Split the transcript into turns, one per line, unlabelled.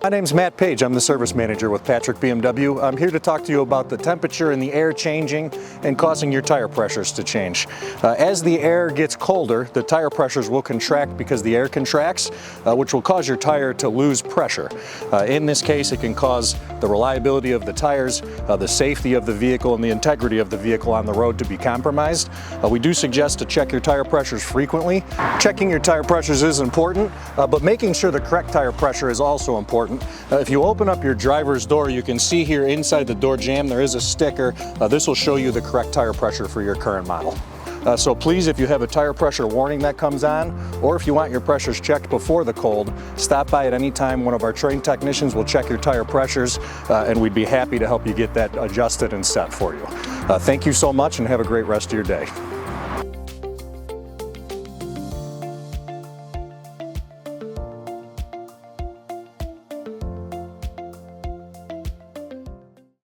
My name's Matt Page. I'm the service manager with Patrick BMW. I'm here to talk to you about the temperature in the air changing and causing your tire pressures to change. As the air gets colder, the tire pressures will contract because the air contracts, which will cause your tire to lose pressure. In this case, it can cause the reliability of the tires, the safety of the vehicle, and the integrity of the vehicle on the road to be compromised. We do suggest to check your tire pressures frequently. Checking your tire pressures is important, but making sure the correct tire pressure is also important. If you open up your driver's door, you can see here inside the door jamb there is a sticker. This will show you the correct tire pressure for your current model. So please, if you have a tire pressure warning that comes on, or if you want your pressures checked before the cold, stop by at any time. One of our trained technicians will check your tire pressures, and we'd be happy to help you get that adjusted and set for you. Thank you so much, and have a great rest of your day.